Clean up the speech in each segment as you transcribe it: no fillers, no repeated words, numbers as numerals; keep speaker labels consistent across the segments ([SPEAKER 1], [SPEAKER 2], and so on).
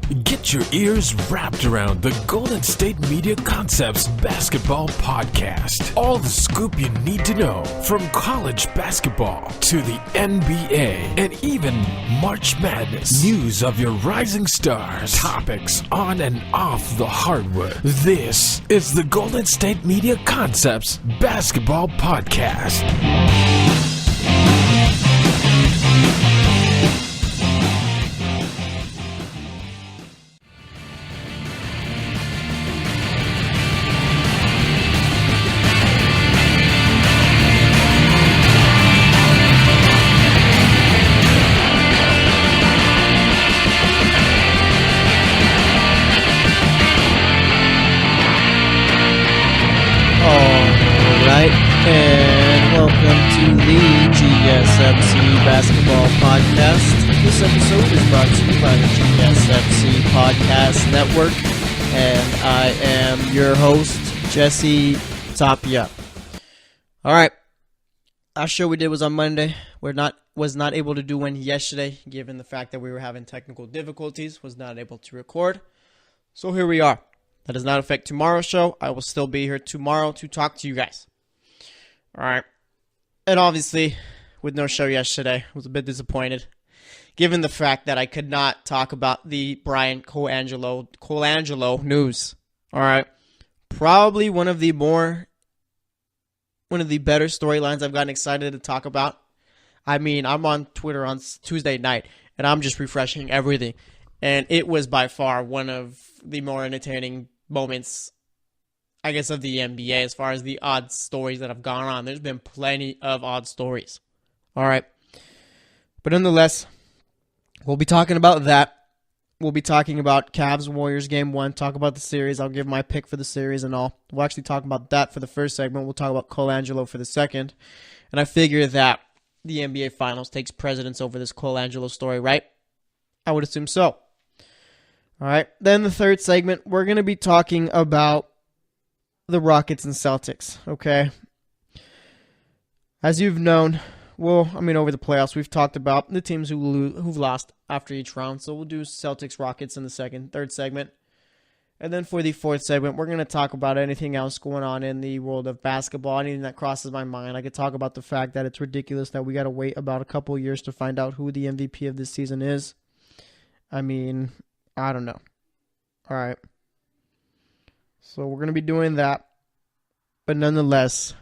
[SPEAKER 1] Get your ears wrapped around the Golden State Media Concepts Basketball Podcast. All the scoop you need to know from college basketball to the NBA and even March Madness. News of your rising stars. Topics on and off the hardwood. This is the Golden State Media Concepts Basketball Podcast.
[SPEAKER 2] And welcome to the GSMC Basketball Podcast. This episode is brought to you by the GSMC Podcast Network, and I am your host, Jesse Tapia. All right, last show we did was on Monday. Was not able to do one yesterday, given the fact that we were having technical difficulties. Was not able to record, so here we are. That does not affect tomorrow's show. I will still be here tomorrow to talk to you guys. All right. And obviously, with no show yesterday, I was a bit disappointed, given the fact that I could not talk about the Bryan Colangelo news. All right. Probably one of the better storylines I've gotten excited to talk about. I mean, I'm on Twitter on Tuesday night, and I'm just refreshing everything. And it was by far one of the more entertaining moments, I guess, of the NBA as far as the odd stories that have gone on. There's been plenty of odd stories. All right. But nonetheless, we'll be talking about that. We'll be talking about Cavs-Warriors Game 1, talk about the series. I'll give my pick for the series and all. We'll actually talk about that for the first segment. We'll talk about Colangelo for the second. And I figure that the NBA Finals takes precedence over this Colangelo story, right? I would assume so. All right. Then the third segment, we're going to be talking about the Rockets and Celtics, okay? As you've known, over the playoffs, we've talked about the teams who've lost after each round. So we'll do Celtics, Rockets in the third segment. And then for the fourth segment, we're going to talk about anything else going on in the world of basketball, anything that crosses my mind. I could talk about the fact that it's ridiculous that we got to wait about a couple years to find out who the MVP of this season is. I mean, I don't know. All right. So we're going to be doing that. But nonetheless,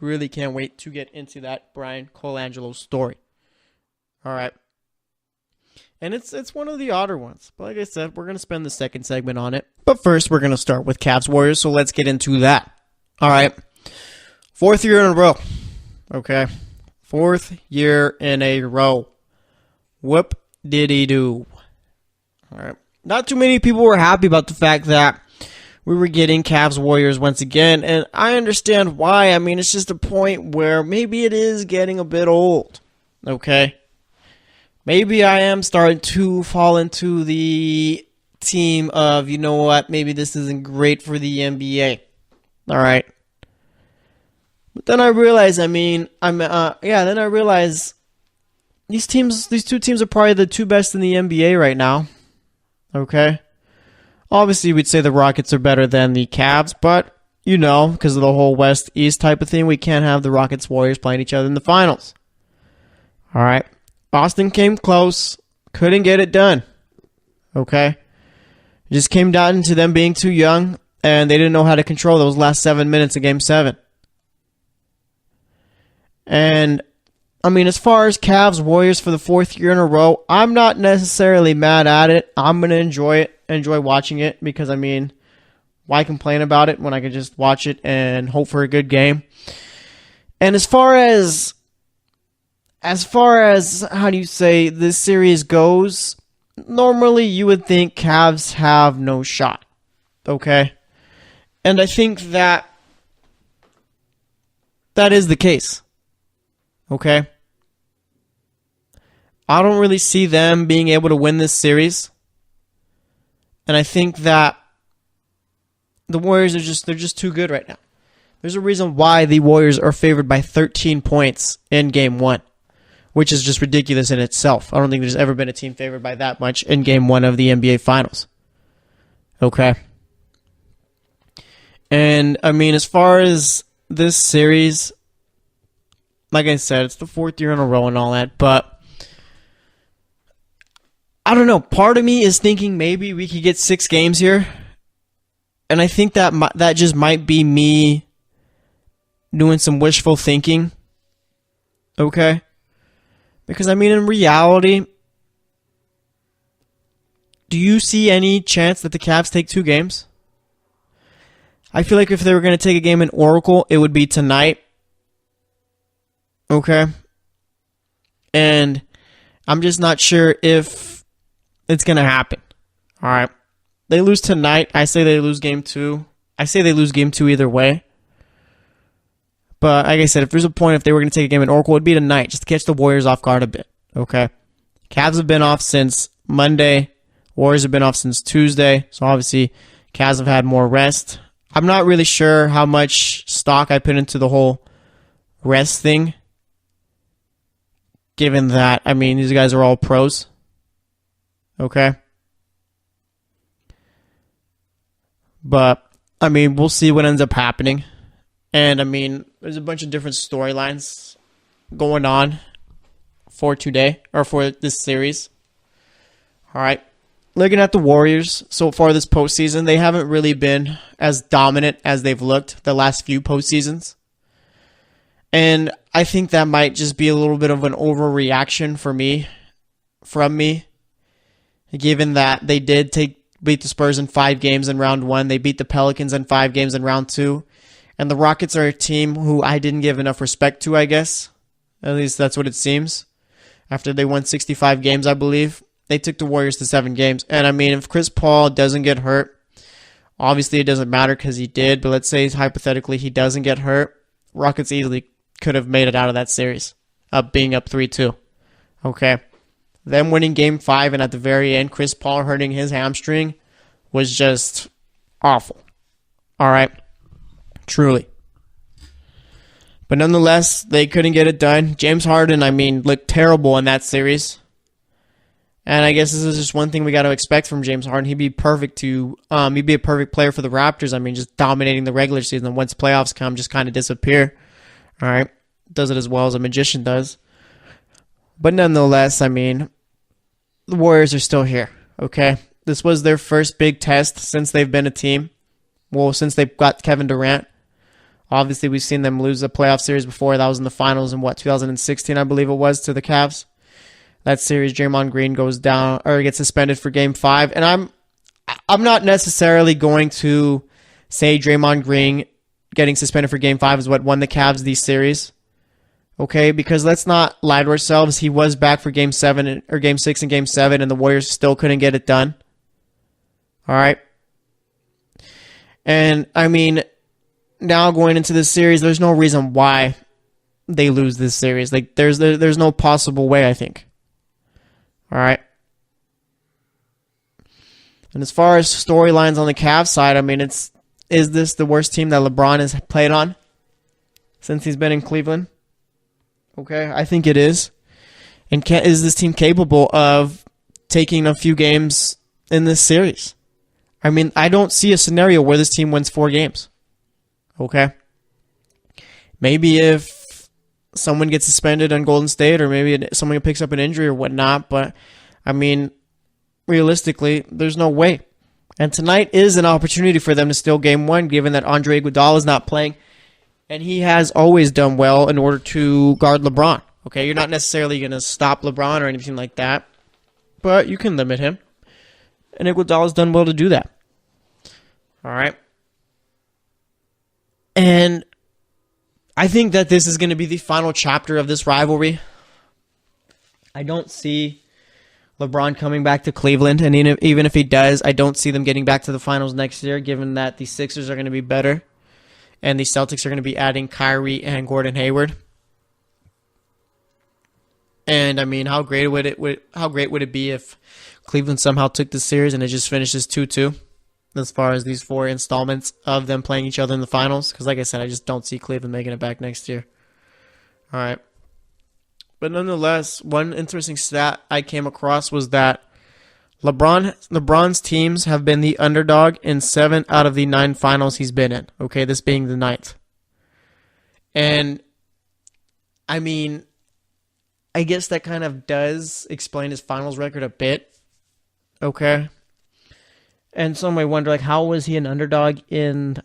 [SPEAKER 2] really can't wait to get into that Bryan Colangelo story. All right. And it's one of the odder ones. But like I said, we're going to spend the second segment on it. But first, we're going to start with Cavs Warriors. So let's get into that. All right. Fourth year in a row. Okay. Fourth year in a row. Whoop did he do? All right. Not too many people were happy about the fact that we were getting Cavs Warriors once again, and I understand why. I mean, it's just a point where maybe it is getting a bit old, okay? Maybe I am starting to fall into the team of, you know what, maybe this isn't great for the NBA, all right? But then I realize, then I realize these two teams are probably the two best in the NBA right now, okay? Obviously, we'd say the Rockets are better than the Cavs, but, because of the whole West-East type of thing, we can't have the Rockets-Warriors playing each other in the finals. All right. Boston came close, couldn't get it done. Okay? It just came down to them being too young, and they didn't know how to control those last 7 minutes of Game 7. And, as far as Cavs-Warriors for the fourth year in a row, I'm not necessarily mad at it. I'm going to enjoy it. Enjoy watching it because, why complain about it when I can just watch it and hope for a good game? And as far as how do you say this series goes, normally you would think Cavs have no shot, okay? And I think that is the case, okay? I don't really see them being able to win this series. And I think that the Warriors they're just too good right now. There's a reason why the Warriors are favored by 13 points in Game 1. which is just ridiculous in itself. I don't think there's ever been a team favored by that much in Game 1 of the NBA Finals. Okay. And, I mean, as far as this series, like I said, it's the 4th year in a row and all that, but I don't know. Part of me is thinking maybe we could get 6 games here, and I think that just might be me doing some wishful thinking. Okay? Because, I mean, in reality, do you see any chance that the Cavs take 2 games? I feel like if they were going to take a game in Oracle, it would be tonight. Okay? And I'm just not sure if it's going to happen. All right? They lose tonight. I say they lose game 2. I say they lose game 2 either way. But like I said, if there's a point if they were going to take a game in Oracle, it would be tonight, just to catch the Warriors off guard a bit. Okay? Cavs have been off since Monday. Warriors have been off since Tuesday. So obviously, Cavs have had more rest. I'm not really sure how much stock I put into the whole rest thing, given that, I mean, these guys are all pros. Okay? But, I mean, we'll see what ends up happening. And, I mean, there's a bunch of different storylines going on for today, or for this series. All right. Looking at the Warriors so far this postseason, they haven't really been as dominant as they've looked the last few postseasons. And I think that might just be a little bit of an overreaction from me, given that they did beat the Spurs in 5 games in round 1. They beat the Pelicans in 5 games in round 2. And the Rockets are a team who I didn't give enough respect to, I guess. At least that's what it seems. After they won 65 games, I believe. They took the Warriors to 7 games. And, I mean, if Chris Paul doesn't get hurt, obviously it doesn't matter because he did, but let's say hypothetically he doesn't get hurt, Rockets easily could have made it out of that series, being up 3-2. Okay? Them winning Game 5 and at the very end, Chris Paul hurting his hamstring was just awful. All right? Truly. But nonetheless, they couldn't get it done. James Harden, I mean, looked terrible in that series. And I guess this is just one thing we got to expect from James Harden. He'd be perfect he'd be a perfect player for the Raptors. I mean, just dominating the regular season. And once playoffs come, just kind of disappear. All right. Does it as well as a magician does. But nonetheless, I mean, the Warriors are still here. Okay. This was their first big test since they've been a team. Well, since they've got Kevin Durant. Obviously, we've seen them lose a playoff series before. That was in the finals in 2016, I believe it was, to the Cavs. That series, Draymond Green goes down or gets suspended for Game 5. And I'm not necessarily going to say Draymond Green getting suspended for Game 5 is what won the Cavs these series. Okay, because let's not lie to ourselves. He was back for Game 7 or Game 6 and Game 7, and the Warriors still couldn't get it done. All right. And, I mean, now going into this series, there's no reason why they lose this series. Like, there's no possible way, I think. All right. And as far as storylines on the Cavs side, I mean, is this the worst team that LeBron has played on since he's been in Cleveland? Okay, I think it is. And is this team capable of taking a few games in this series? I mean, I don't see a scenario where this team wins 4 games. Okay? Maybe if someone gets suspended on Golden State, or maybe someone picks up an injury or whatnot, but, I mean, realistically, there's no way. And tonight is an opportunity for them to steal Game 1, given that Andre Iguodala is not playing, and he has always done well in order to guard LeBron. Okay, you're not necessarily going to stop LeBron or anything like that, but you can limit him. And Iguodala's done well to do that. All right. And I think that this is going to be the final chapter of this rivalry. I don't see LeBron coming back to Cleveland, and even if he does, I don't see them getting back to the finals next year, given that the Sixers are going to be better, and the Celtics are going to be adding Kyrie and Gordon Hayward. And I mean, how great would it be if Cleveland somehow took this series and it just finishes 2-2 as far as these 4 installments of them playing each other in the finals? Because like I said, I just don't see Cleveland making it back next year. All right. But nonetheless, one interesting stat I came across was that LeBron's teams have been the underdog in 7 out of the 9 finals he's been in. Okay, this being the 9th. And, I mean, I guess that kind of does explain his finals record a bit. Okay. And some may wonder, like, how was he an underdog in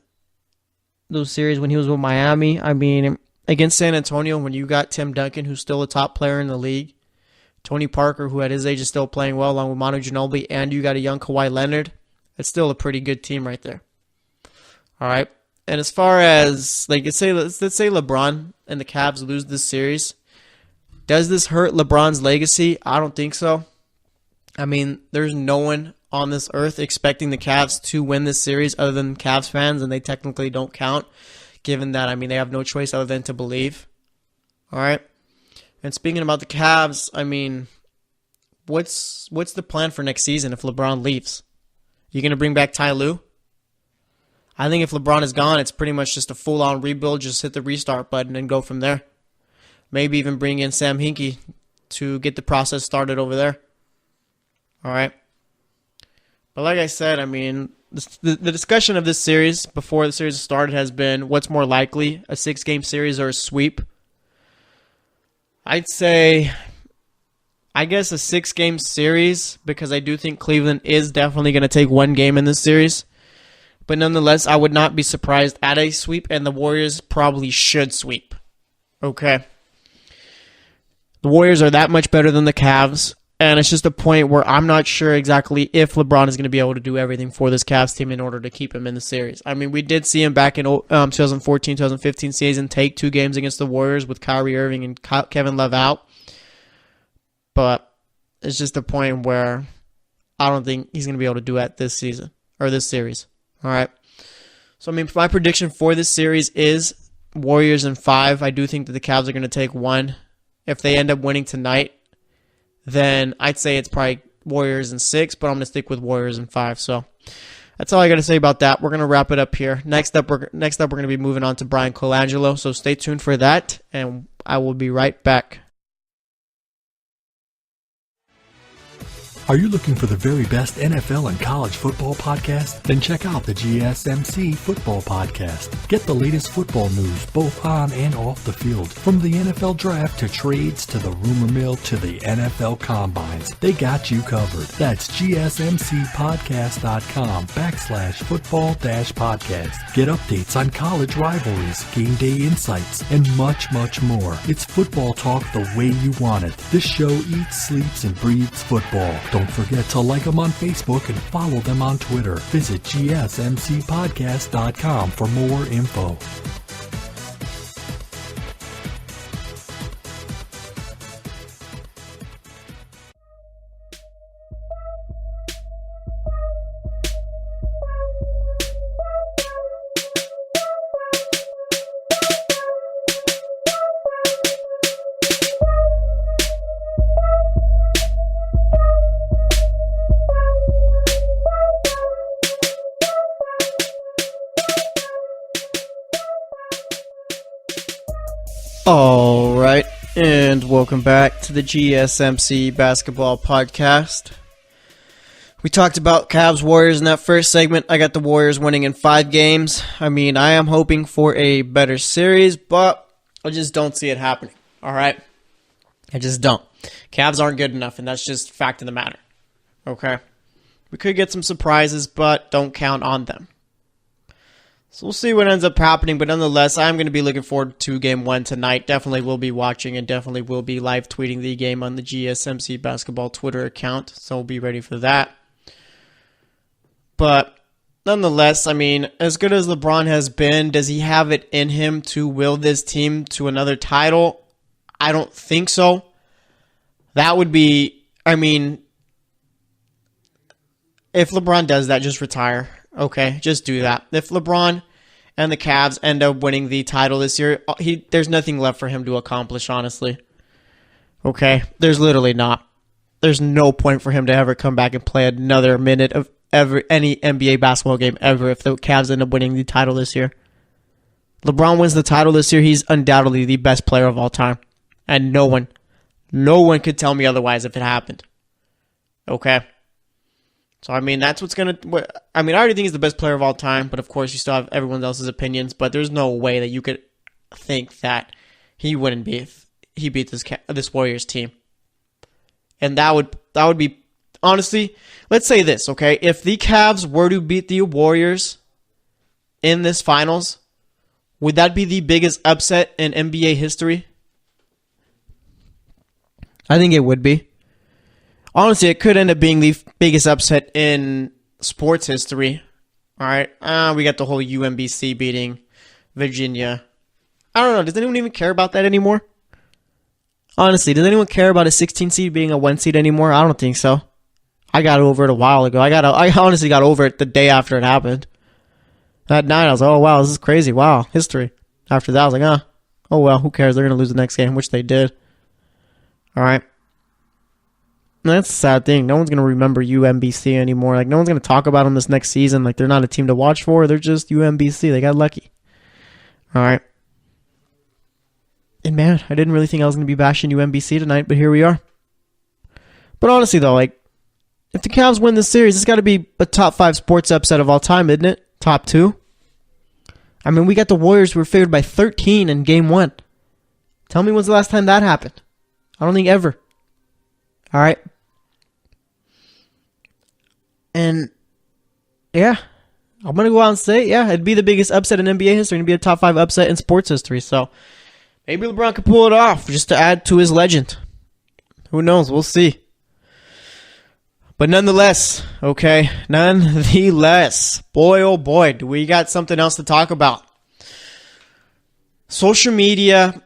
[SPEAKER 2] those series when he was with Miami? I mean, against San Antonio, when you got Tim Duncan, who's still a top player in the league, Tony Parker, who at his age is still playing well, along with Manu Ginobili, and you got a young Kawhi Leonard, it's still a pretty good team right there. All right. And as far as, like, let's say LeBron and the Cavs lose this series, does this hurt LeBron's legacy? I don't think so. I mean, there's no one on this earth expecting the Cavs to win this series other than Cavs fans, and they technically don't count, given that, I mean, they have no choice other than to believe. All right. And speaking about the Cavs, I mean, what's the plan for next season if LeBron leaves? You going to bring back Ty Lue? I think if LeBron is gone, it's pretty much just a full-on rebuild. Just hit the restart button and go from there. Maybe even bring in Sam Hinkie to get the process started over there. All right. But like I said, I mean, the discussion of this series before the series started has been what's more likely, a 6-game series or a sweep. I'd say, I guess a 6-game series, because I do think Cleveland is definitely going to take one game in this series. But nonetheless, I would not be surprised at a sweep, and the Warriors probably should sweep. Okay. The Warriors are that much better than the Cavs, and it's just a point where I'm not sure exactly if LeBron is going to be able to do everything for this Cavs team in order to keep him in the series. I mean, we did see him back in 2014-2015 season take 2 games against the Warriors with Kyrie Irving and Kevin Love out. But it's just a point where I don't think he's going to be able to do it this season or this series. All right. So, I mean, my prediction for this series is Warriors in 5. I do think that the Cavs are going to take 1. If they end up winning tonight, then I'd say it's probably Warriors in 6, but I'm going to stick with Warriors in 5. So that's all I got to say about that. We're going to wrap it up here. Next up, we're going to be moving on to Bryan Colangelo. So stay tuned for that, and I will be right back.
[SPEAKER 3] Are you looking for the very best NFL and college football podcast? Then check out the GSMC Football Podcast. Get the latest football news both on and off the field. From the NFL Draft to trades to the rumor mill to the NFL Combines. They got you covered. That's GSMCpodcast.com/football-podcast. Get updates on college rivalries, game day insights, and much, much more. It's football talk the way you want it. This show eats, sleeps, and breathes football. Don't forget to like them on Facebook and follow them on Twitter. Visit GSMCpodcast.com for more info.
[SPEAKER 2] All right, and welcome back to the GSMC Basketball Podcast. We talked about Cavs Warriors in that first segment. I got the Warriors winning in 5 games. I mean, I am hoping for a better series, but I just don't see it happening. All right? I just don't. Cavs aren't good enough, and that's just fact of the matter. Okay? We could get some surprises, but don't count on them. So we'll see what ends up happening, but nonetheless, I'm going to be looking forward to Game 1 tonight. Definitely will be watching and definitely will be live tweeting the game on the GSMC Basketball Twitter account, so we'll be ready for that. But nonetheless, I mean, as good as LeBron has been, does he have it in him to will this team to another title? I don't think so. That would be, I mean, if LeBron does that, just retire. Okay, just do that. If LeBron and the Cavs end up winning the title this year, there's nothing left for him to accomplish, honestly. Okay, there's literally not. There's no point for him to ever come back and play another minute of any NBA basketball game ever if the Cavs end up winning the title this year. LeBron wins the title this year, he's undoubtedly the best player of all time. And no one No one could tell me otherwise if it happened. Okay? So, I mean, that's what's going to... I mean, I already think he's the best player of all time, but of course you still have everyone else's opinions, but there's no way that you could think that he wouldn't be if he beat this Warriors team. And that would be... Honestly, let's say this, okay? If the Cavs were to beat the Warriors in this finals, would that be the biggest upset in NBA history? I think it would be. Honestly, it could end up being the biggest upset in sports history. All right, we got the whole UMBC beating Virginia. I don't know. Does anyone even care about that anymore? Honestly, does anyone care about a 16 seed being a 1 seed anymore? I don't think so. I got over it a while ago. I honestly got over it the day after it happened. That night, I was like, oh, wow, this is crazy. Wow, history. After that, I was like, oh, well, who cares? They're going to lose the next game, which they did. All right. And that's a sad thing. No one's going to remember UMBC anymore. Like, no one's going to talk about them this next season. Like, they're not a team to watch for. They're just UMBC. They got lucky. All right. And, man, I didn't really think I was going to be bashing UMBC tonight, but here we are. But honestly, though, like, if the Cavs win this series, it's got to be a top 5 sports upset of all time, isn't it? Top 2. I mean, we got the Warriors who were favored by 13 in Game 1. Tell me when's the last time that happened. I don't think ever. All right. And, yeah, I'm going to go out and say, yeah, it'd be the biggest upset in NBA history. It'd be a top 5 upset in sports history. So, maybe LeBron could pull it off just to add to his legend. Who knows? We'll see. But nonetheless, okay, boy, oh boy, do we got something else to talk about. Social media,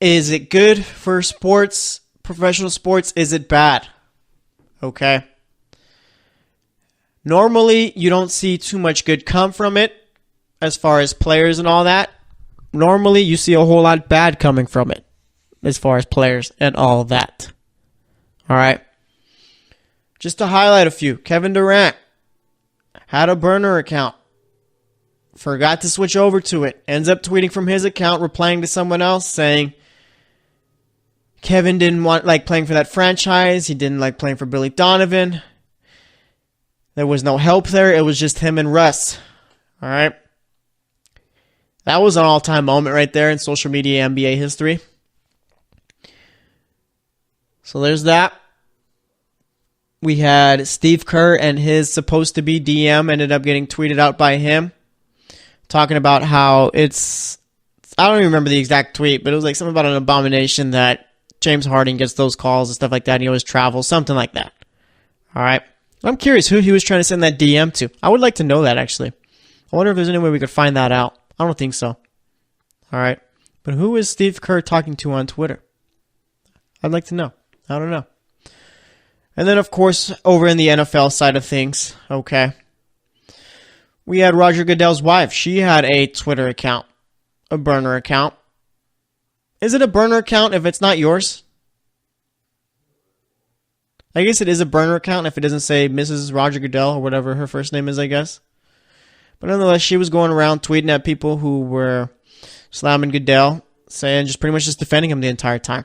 [SPEAKER 2] is it good for sports, professional sports? Is it bad? Okay. Normally, you don't see too much good come from it as far as players and all that. Normally, you see a whole lot bad coming from it as far as players and all that. All right. Just to highlight a few, Kevin Durant had a burner account. Forgot to switch over to it. Ends up tweeting from his account, replying to someone else saying Kevin didn't like playing for that franchise. He didn't like playing for Billy Donovan. There was no help there. It was just him and Russ. All right. That was an all-time moment right there in social media NBA history. So there's that. We had Steve Kerr and his supposed-to-be DM ended up getting tweeted out by him, talking about how it's... I don't even remember the exact tweet, but it was like something about an abomination that James Harden gets those calls and stuff like that, and he always travels, something like that. All right. I'm curious who he was trying to send that DM to. I would like to know that, actually. I wonder if there's any way we could find that out. I don't think so. All right. But who is Steve Kerr talking to on Twitter? I'd like to know. I don't know. And then, of course, over in the NFL side of things, okay, we had Roger Goodell's wife. She had a Twitter account, a burner account. Is it a burner account if it's not yours? I guess it is a burner account if it doesn't say Mrs. Roger Goodell or whatever her first name is, I guess. But nonetheless, she was going around tweeting at people who were slamming Goodell, saying just pretty much just defending him the entire time.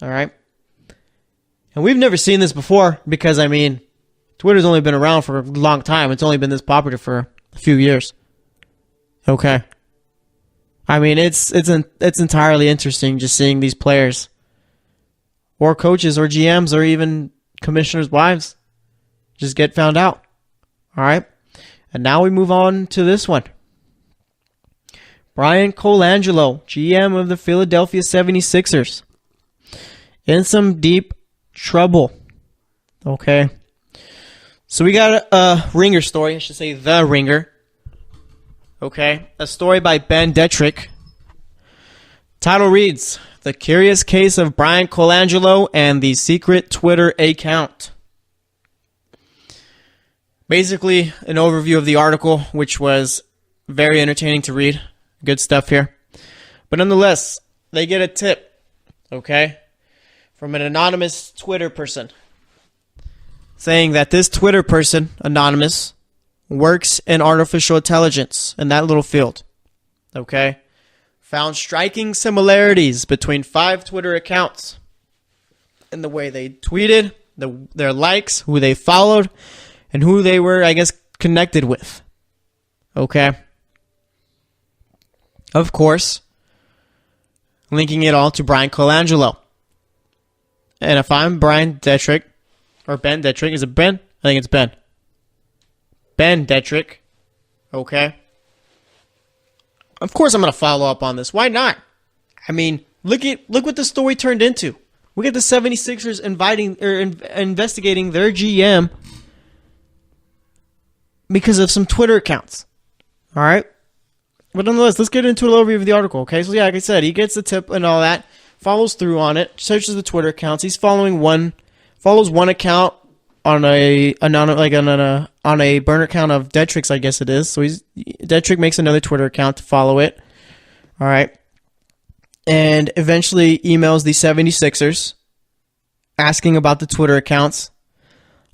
[SPEAKER 2] All right? And we've never seen this before because, I mean, Twitter's only been around for a long time. It's only been this popular for a few years. Okay. I mean, it's entirely interesting just seeing these players or coaches or GMs or even commissioners' wives just get found out. All right. And now we move on to this one. Bryan Colangelo, GM of the Philadelphia 76ers, in some deep trouble. Okay. So we got a Ringer story. I should say The Ringer. Okay. A story by Ben Detrick. Title reads, The Curious Case of Bryan Colangelo and the Secret Twitter Account. Basically, an overview of the article, which was very entertaining to read. Good stuff here. But nonetheless, they get a tip, okay, from an anonymous Twitter person saying that this Twitter person, anonymous, works in artificial intelligence in that little field, okay? found striking similarities between 5 Twitter accounts in the way they tweeted, their likes, who they followed, and who they were, I guess, connected with. Okay? Of course, linking it all to Bryan Colangelo. And if I'm Brian Detrick, or Ben Detrick, is it Ben? I think it's Ben. Ben Detrick. Okay? Of course I'm going to follow up on this. Why not? I mean, look what the story turned into. We get the 76ers investigating their GM because of some Twitter accounts. All right? But nonetheless, let's get into a little overview of the article, okay? So yeah, like I said, he gets the tip and all that, follows through on it, searches the Twitter accounts. He's follows one account on a burner account of Detrick's, I guess it is. So Detrick makes another Twitter account to follow it. All right. And eventually emails the 76ers asking about the Twitter accounts.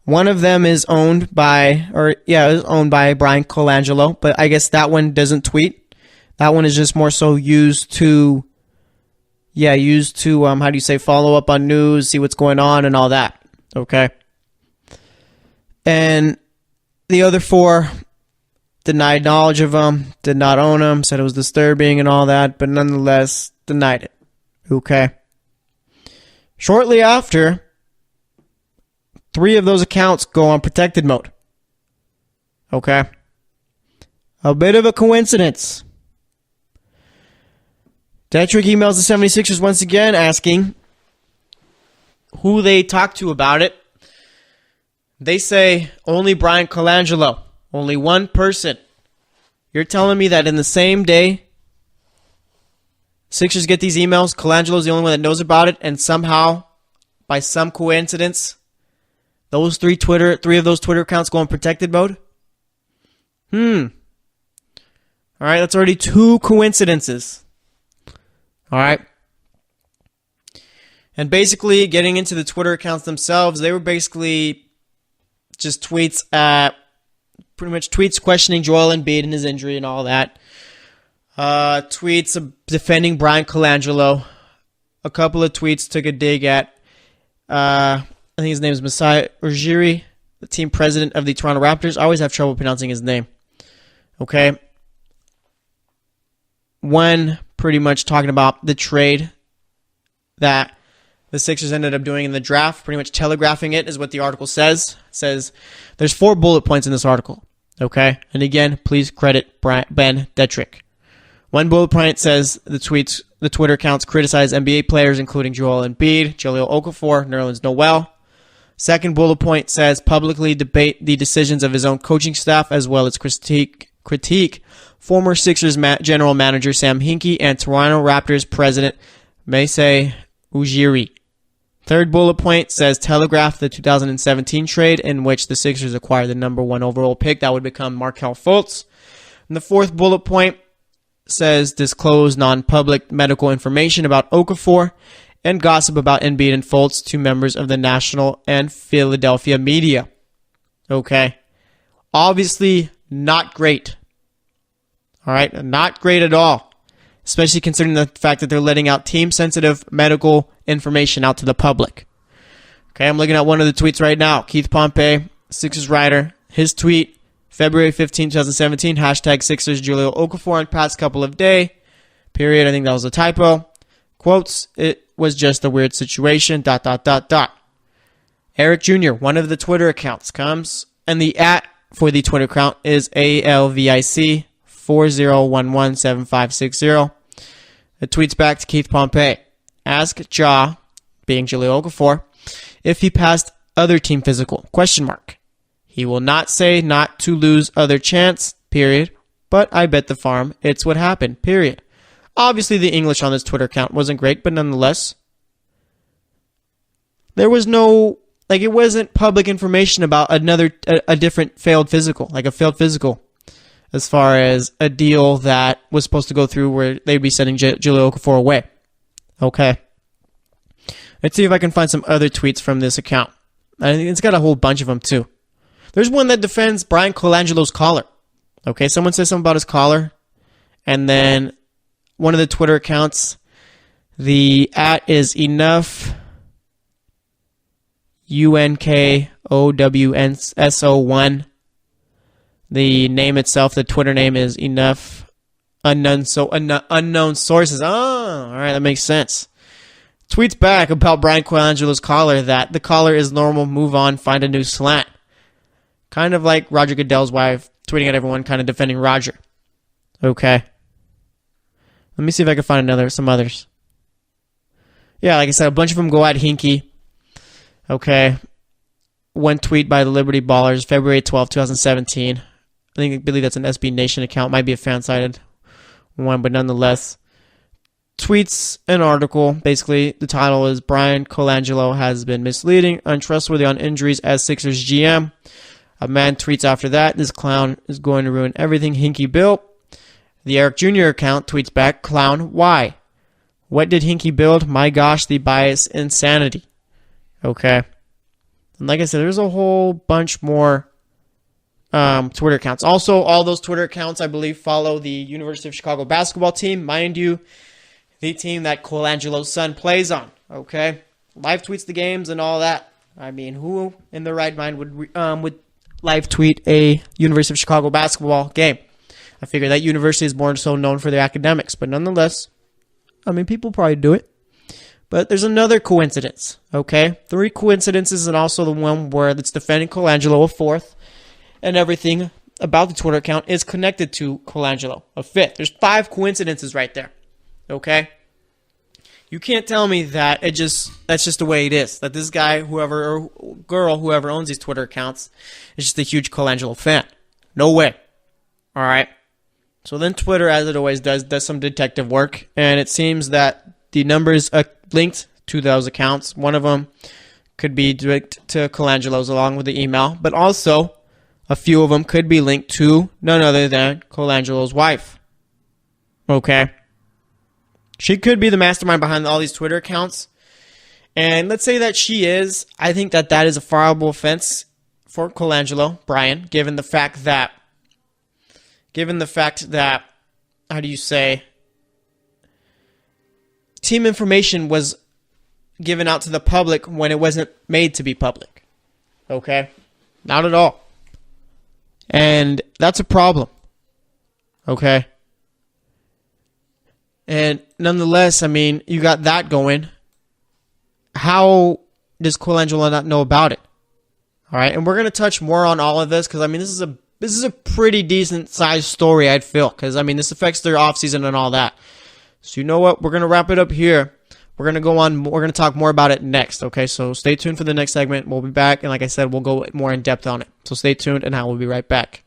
[SPEAKER 2] One of them is owned by Bryan Colangelo, but I guess that one doesn't tweet. That one is just more so used to follow up on news, see what's going on and all that. Okay. And the other 4 denied knowledge of them, did not own them, said it was disturbing and all that, but nonetheless denied it. Okay. Shortly after, 3 of those accounts go on protected mode. Okay. A bit of a coincidence. Detrick emails the 76ers once again asking who they talked to about it. They say only Bryan Colangelo. Only one person. You're telling me that in the same day, Sixers get these emails, Colangelo's the only one that knows about it, and somehow, by some coincidence, those three of those Twitter accounts go in protected mode? All right, that's already 2 coincidences. All right. And basically, getting into the Twitter accounts themselves, they were basically just tweets questioning Joel Embiid and his injury and all that. Tweets defending Bryan Colangelo. A couple of tweets took a dig at, I think his name is Masai Ujiri, the team president of the Toronto Raptors. I always have trouble pronouncing his name. Okay. One pretty much talking about the trade that the Sixers ended up doing in the draft, pretty much telegraphing it is what the article says. It says there's 4 bullet points in this article. Okay? And again, please credit Ben Detrick. One bullet point says the Twitter accounts criticize NBA players, including Joel Embiid, Jahlil Okafor, Nerlens Noel. Second bullet point says publicly debate the decisions of his own coaching staff, as well as critique former Sixers general manager Sam Hinkie and Toronto Raptors president Masai Ujiri. Third bullet point says telegraph the 2017 trade in which the Sixers acquired the number 1 overall pick that would become Markelle Fultz. And the fourth bullet point says disclose non-public medical information about Okafor and gossip about Embiid and Fultz to members of the national and Philadelphia media. Okay. Obviously not great. All right. Not great at all. Especially considering the fact that they're letting out team-sensitive medical information out to the public. Okay, I'm looking at one of the tweets right now. Keith Pompey, Sixers writer, his tweet, February 15, 2017, hashtag Sixers Jahlil Okafor on past couple of day, period. I think that was a typo. Quotes, it was just a weird situation, ... Eric Jr., one of the Twitter accounts, comes, and the @ for the Twitter account is ALVIC 40117560. It tweets back to Keith Pompey. Ask Ja, being Jahlil Okafor, if he passed other team physical, ? He will not say not to lose other chance, period, but I bet the farm it's what happened, period. Obviously, the English on this Twitter account wasn't great, but nonetheless, there was no, it wasn't public information about a different failed physical, like a failed physical, as far as a deal that was supposed to go through where they'd be sending Jahlil Okafor away. Okay. Let's see if I can find some other tweets from this account. I think it's got a whole bunch of them, too. There's one that defends Bryan Colangelo's collar. Okay, someone says something about his collar, and then one of the Twitter accounts. The @ is enough UNKOWNSO1. The name itself, the Twitter name is enough unknown sources. Oh, all right, that makes sense. Tweets back about Bryan Colangelo's caller that the caller is normal, move on, find a new slant. Kind of like Roger Goodell's wife tweeting at everyone, kind of defending Roger. Okay. Let me see if I can find some others. Yeah, like I said, a bunch of them go at Hinkie. Okay. One tweet by the Liberty Ballers, February 12, 2017. I believe that's an SB Nation account. Might be a fan-sided one, but nonetheless. Tweets an article. Basically, the title is Bryan Colangelo has been misleading, untrustworthy on injuries as Sixers GM. A man tweets after that, this clown is going to ruin everything Hinkie built. The Eric Jr. account tweets back, clown, why? What did Hinkie build? My gosh, the bias, insanity. Okay. And like I said, there's a whole bunch more Twitter accounts. Also, all those Twitter accounts, I believe, follow the University of Chicago basketball team. Mind you, the team that Colangelo's son plays on. Okay? Live tweets the games and all that. I mean, who in their right mind would live tweet a University of Chicago basketball game? I figure that university is more so known for their academics. But nonetheless, I mean, people probably do it. But there's another coincidence, okay? 3 coincidences and also the one where it's defending Colangelo, a 4th. And everything about the Twitter account is connected to Colangelo, a 5th. There's 5 coincidences right there, okay? You can't tell me that that's just the way it is. That this guy, whoever owns these Twitter accounts, is just a huge Colangelo fan. No way. All right? So then Twitter, as it always does some detective work. And it seems that the numbers linked to those accounts, one of them could be direct to Colangelo's along with the email. But also, a few of them could be linked to none other than Colangelo's wife. Okay? She could be the mastermind behind all these Twitter accounts. And let's say that she is. I think that is a fireable offense for Colangelo, Bryan, given the fact that, how do you say, team information was given out to the public when it wasn't made to be public. Okay? Not at all. And that's a problem. Okay? And nonetheless, I mean, you got that going. How does Colangelo not know about it? All right, and we're going to touch more on all of this because, I mean, this is a pretty decent-sized story, I'd feel, because, I mean, this affects their offseason and all that. So you know what? We're going to wrap it up here. We're going to go on. We're going to talk more about it next, okay? So stay tuned for the next segment. We'll be back, and like I said, we'll go more in depth on it. So stay tuned, and I will be right back.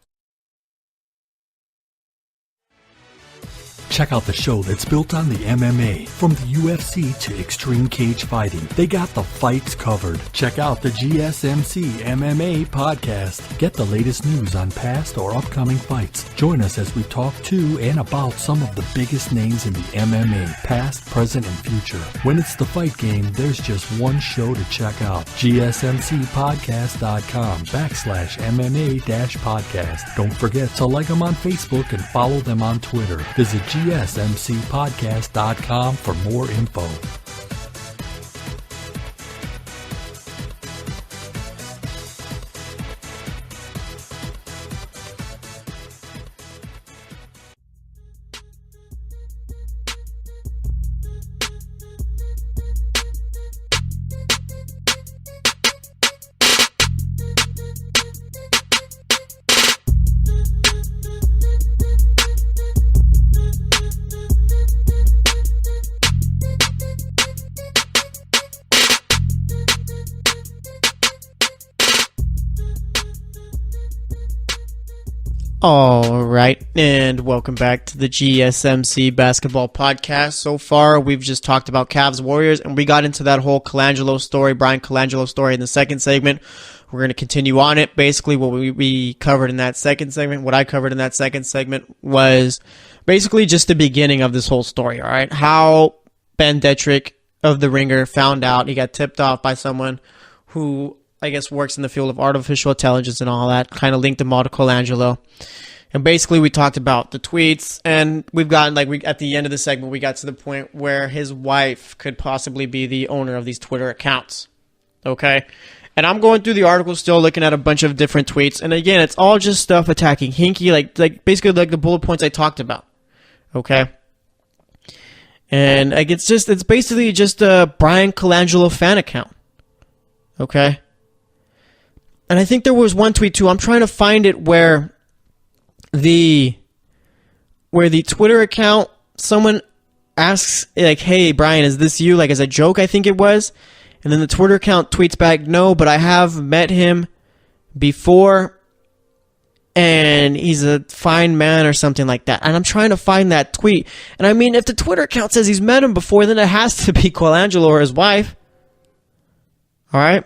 [SPEAKER 3] Check out the show that's built on the MMA. From the UFC to extreme cage fighting, they got the fights covered. Check out the GSMC MMA podcast. Get the latest news on past or upcoming fights. Join us as we talk to and about some of the biggest names in the MMA, past, present, and future. When it's the fight game, there's just one show to check out. GSMCpodcast.com/MMA-podcast. Don't forget to like them on Facebook and follow them on Twitter. Visit GSMCpodcast.com for more info.
[SPEAKER 2] All right, and welcome back to the GSMC Basketball Podcast. So far, we've just talked about Cavs Warriors, and we got into that whole Colangelo story, Bryan Colangelo story in the second segment. We're going to continue on it. Basically, what we covered in that second segment, what I covered in that second segment was basically just the beginning of this whole story, all right? How Ben Detrick of The Ringer found out. He got tipped off by someone who, I guess, works in the field of artificial intelligence and all that, kind of linked him all to Colangelo. And basically, we talked about the tweets, and we've gotten, at the end of the segment, we got to the point where his wife could possibly be the owner of these Twitter accounts. Okay? And I'm going through the article still, looking at a bunch of different tweets. And again, it's all just stuff attacking Hinkie, basically the bullet points I talked about. Okay? And it's basically just a Bryan Colangelo fan account. Okay? And I think there was one tweet too. I'm trying to find it where the Twitter account, someone asks, hey, Bryan, is this you? As a joke, I think it was. And then the Twitter account tweets back, no, but I have met him before, and he's a fine man or something like that. And I'm trying to find that tweet. And I mean, if the Twitter account says he's met him before, then it has to be Colangelo or his wife. All right?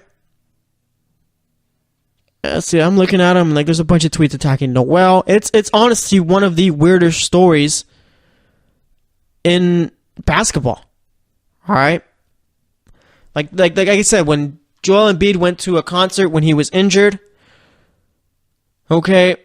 [SPEAKER 2] See, I'm looking at him, there's a bunch of tweets attacking Noel. It's honestly one of the weirder stories in basketball. All right? Like I said, when Joel Embiid went to a concert when he was injured, okay,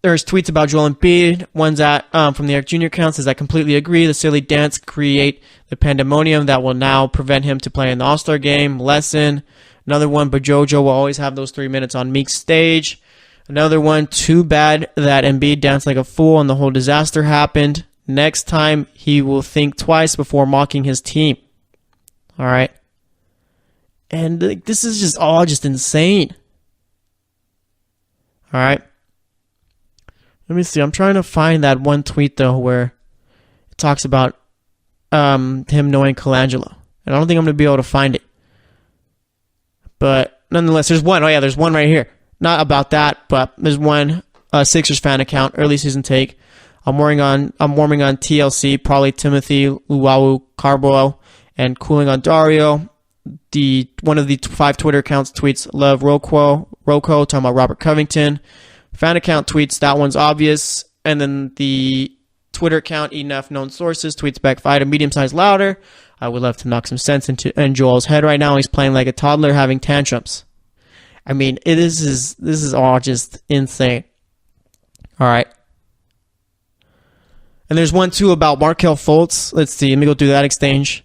[SPEAKER 2] there's tweets about Joel Embiid. One's from the Eric Jr. account says, I completely agree. The silly dance create the pandemonium that will now prevent him to play in the All-Star game. Lesson. Another one, but JoJo will always have those 3 minutes on Meek's stage. Another one, too bad that Embiid danced like a fool and the whole disaster happened. Next time, he will think twice before mocking his team. All right? And this is just all just insane. All right? Let me see. I'm trying to find that one tweet, though, where it talks about him knowing Colangelo. And I don't think I'm going to be able to find it. But nonetheless, there's one. Oh, yeah, there's one right here. Not about that, but there's one Sixers fan account, early season take. I'm warming on TLC, probably Timothy Luau Carbo, and cooling on Dario. One of the 5 Twitter accounts tweets, love Rocco, talking about Robert Covington. Fan account tweets, that one's obvious. And then the Twitter account, enough known sources, tweets back, fight a medium-sized louder. I would love to knock some sense into Joel's head right now. He's playing like a toddler having tantrums. I mean, this is all just insane. All right. And there's one, too, about Markelle Fultz. Let's see. Let me go through that exchange.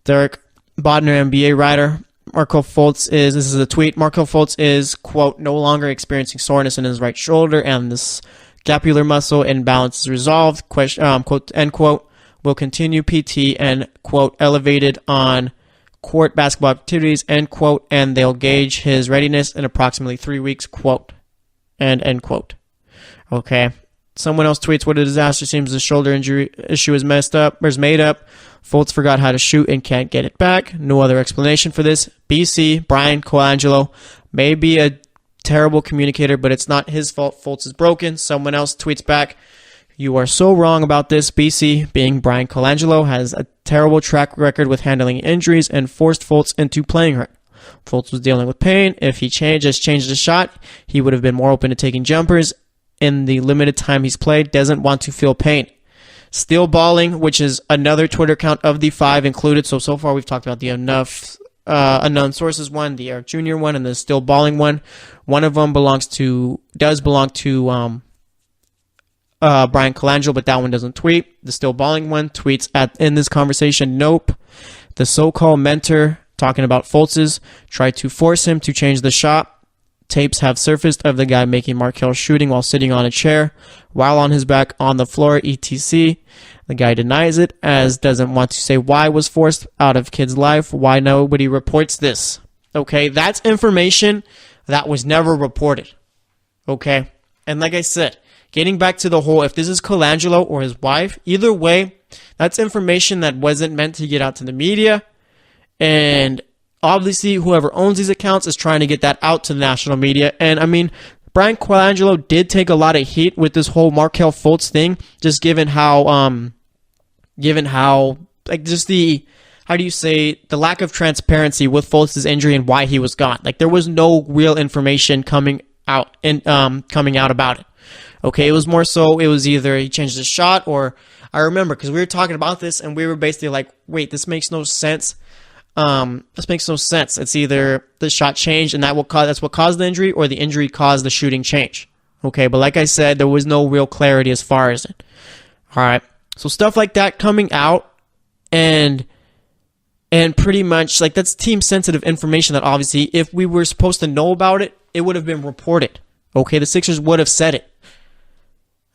[SPEAKER 2] Derek Bodner, NBA writer. Markelle Fultz this is a tweet. Markelle Fultz is, quote, no longer experiencing soreness in his right shoulder, and this scapular muscle imbalance is resolved, quote, end quote. Will continue PT and, quote, elevated on court basketball activities, end quote, and they'll gauge his readiness in approximately 3 weeks, quote, and end quote. Okay. Someone else tweets, what a disaster. Seems the shoulder injury issue is made up. Fultz forgot how to shoot and can't get it back. No other explanation for this. BC, Bryan Colangelo, may be a terrible communicator, but it's not his fault. Fultz is broken. Someone else tweets back, you are so wrong about this. BC, being Bryan Colangelo, has a terrible track record with handling injuries and forced Fultz into playing hurt. Fultz was dealing with pain. If he changed his shot, he would have been more open to taking jumpers. In the limited time he's played, doesn't want to feel pain. Still balling, which is another Twitter account of the 5 included. So far we've talked about the enough unknown sources one, the Eric Jr. one, and the still balling one. One of them does belong to Bryan Colangelo, but that one doesn't tweet. The still balling one tweets in this conversation, nope. The so-called mentor talking about Fultz's tried to force him to change the shot. Tapes have surfaced of the guy making Markelle shooting while sitting on a chair, while on his back on the floor, etc. The guy denies it, as doesn't want to say why was forced out of kid's life, why nobody reports this. Okay, that's information that was never reported. Okay, and like I said, getting back to the whole, if this is Colangelo or his wife, either way, that's information that wasn't meant to get out to the media, and obviously, whoever owns these accounts is trying to get that out to the national media. And, I mean, Bryan Colangelo did take a lot of heat with this whole Markelle Fultz thing, just given how, just the, how do you say, the lack of transparency with Fultz's injury and why he was gone. Like, there was no real information coming out about it. Okay, it was more so, it was either he changed his shot, or, I remember, because we were talking about this, and we were basically like, wait, this makes no sense. This makes no sense. It's either the shot changed and that's what caused the injury, or the injury caused the shooting change. Okay, but like I said, there was no real clarity as far as it. All right, so stuff like that coming out, and pretty much like that's team sensitive information that obviously if we were supposed to know about it, it would have been reported. Okay, the Sixers would have said it.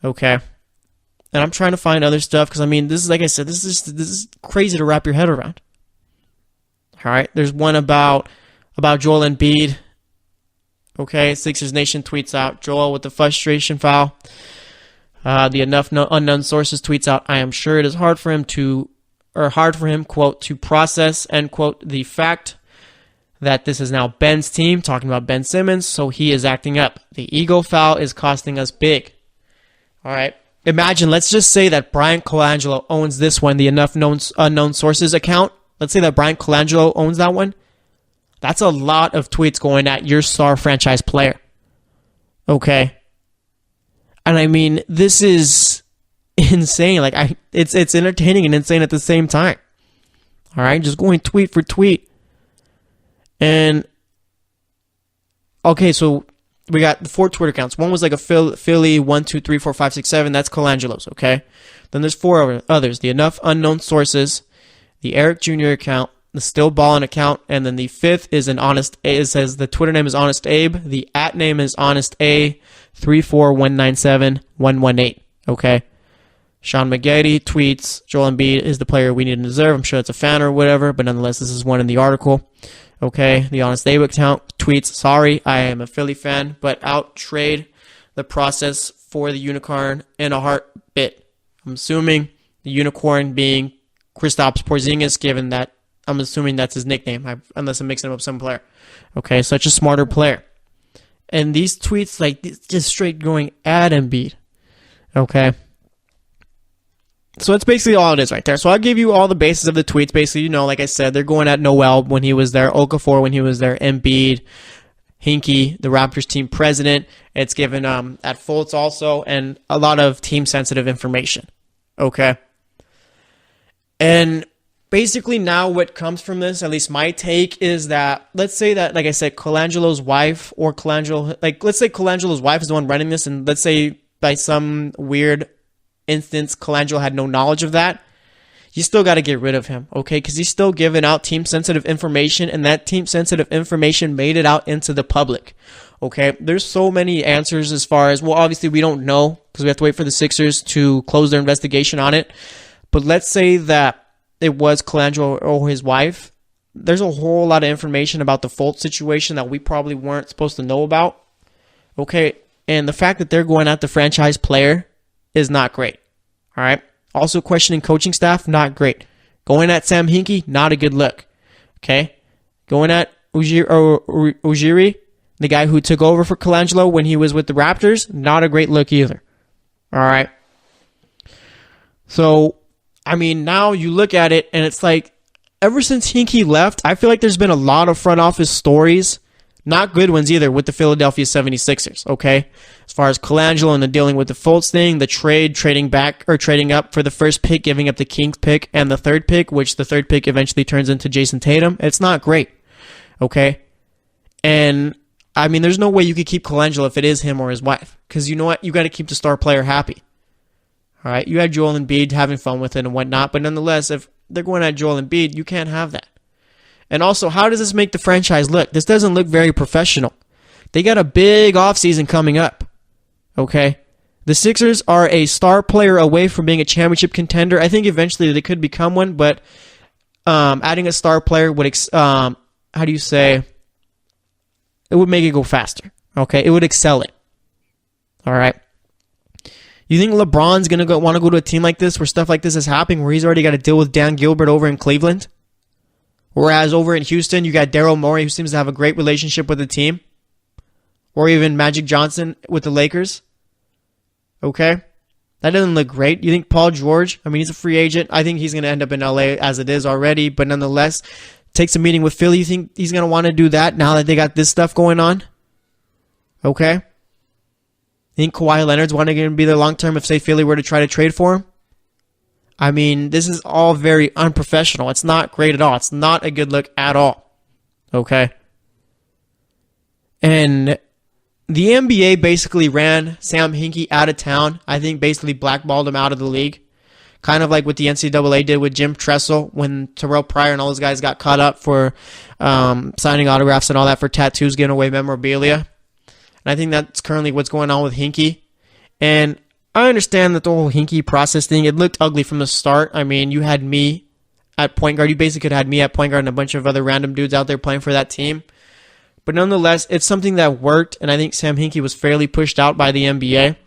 [SPEAKER 2] Okay. And I'm trying to find other stuff because, I mean, this is, like I said, this is crazy to wrap your head around. All right, there's one about Joel Embiid. Okay, Sixers Nation tweets out, Joel with the frustration foul. The enough unknown sources tweets out, I am sure it is hard for him, quote, to process, end quote, the fact that this is now Ben's team, talking about Ben Simmons, so he is acting up. The ego foul is costing us big. All right. Imagine, let's just say that Bryan Colangelo owns this one, the enough unknown sources account. Let's say that Bryan Colangelo owns that one. That's a lot of tweets going at your star franchise player. Okay. And I mean, this is insane. Like, it's entertaining and insane at the same time. All right. Just going tweet for tweet. And, okay, so we got the 4 Twitter accounts. One was like a Philly 1, 2, 3, 4, 5, 6, 7. That's Colangelo's, okay? Then there's 4 others. The Enough Unknown Sources, the Eric Jr. account, the Still Ballin' account, and then the 5th is an Honest A. It says the Twitter name is Honest Abe. The @ name is Honest A 34197-118, okay? Sean McGetty tweets, Joel Embiid is the player we need and deserve. I'm sure it's a fan or whatever, but nonetheless, this is one in the article. Okay, the Honest Abe account tweets, sorry, I am a Philly fan, but out trade the process for the unicorn in a heartbeat. I'm assuming the unicorn being Kristaps Porzingis, given that I'm assuming that's his nickname, unless I'm mixing him up with some player. Okay, such a smarter player. And these tweets, like, just straight going at Embiid. Okay. So that's basically all it is right there. So I'll give you all the bases of the tweets. Basically, you know, like I said, they're going at Noel when he was there, Okafor when he was there, Embiid, Hinkie, the Raptors team president. It's given at Fultz also, and a lot of team-sensitive information. Okay? And basically now what comes from this, at least my take, is that, let's say that, like I said, Colangelo's wife, or let's say Colangelo's wife is the one running this, and let's say by some weird instance, Colangelo had no knowledge of that, you still got to get rid of him, okay? Because he's still giving out team-sensitive information, and that team-sensitive information made it out into the public, okay? There's so many answers as far as, well, obviously we don't know because we have to wait for the Sixers to close their investigation on it, but let's say that it was Colangelo or his wife. There's a whole lot of information about the Fultz situation that we probably weren't supposed to know about, okay? And the fact that they're going at the franchise player is not great. All right. Also questioning coaching staff, not great. Going at Sam Hinkie, not a good look. Okay. Going at Ujiri, the guy who took over for Colangelo when he was with the Raptors, not a great look either. All right. So, I mean, now you look at it and it's like, ever since Hinkie left, I feel like there's been a lot of front office stories. Not good ones either with the Philadelphia 76ers, okay? As far as Colangelo and the dealing with the Fultz thing, the trading up for the first pick, giving up the Kings pick and the third pick, which the third pick eventually turns into Jason Tatum. It's not great, okay? And, I mean, there's no way you could keep Colangelo if it is him or his wife. Because you know what? You got to keep the star player happy. All right? You had Joel Embiid having fun with it and whatnot, but nonetheless, if they're going at Joel Embiid, you can't have that. And also, how does this make the franchise look? This doesn't look very professional. They got a big offseason coming up. Okay? The Sixers are a star player away from being a championship contender. I think eventually they could become one, but adding a star player would, it would make it go faster. Okay? It would excel it. All right? You think LeBron's going to want to go to a team like this where stuff like this is happening, where he's already got to deal with Dan Gilbert over in Cleveland? Whereas over in Houston, you got Daryl Morey, who seems to have a great relationship with the team. Or even Magic Johnson with the Lakers. Okay? That doesn't look great. You think Paul George, I mean, he's a free agent. I think he's going to end up in LA as it is already. But nonetheless, takes a meeting with Philly. You think he's going to want to do that now that they got this stuff going on? Okay? You think Kawhi Leonard's going to be there long term if, say, Philly were to try to trade for him? I mean, this is all very unprofessional. It's not great at all. It's not a good look at all. Okay? And the NBA basically ran Sam Hinkie out of town. I think basically blackballed him out of the league. Kind of like what the NCAA did with Jim Tressel when Terrell Pryor and all those guys got caught up for signing autographs and all that for tattoos, giving away memorabilia. And I think that's currently what's going on with Hinkie. And I understand that the whole Hinkie process thing, it looked ugly from the start. I mean, you had me at point guard. You basically could have had me at point guard and a bunch of other random dudes out there playing for that team. But nonetheless, it's something that worked, and I think Sam Hinkie was fairly pushed out by the NBA.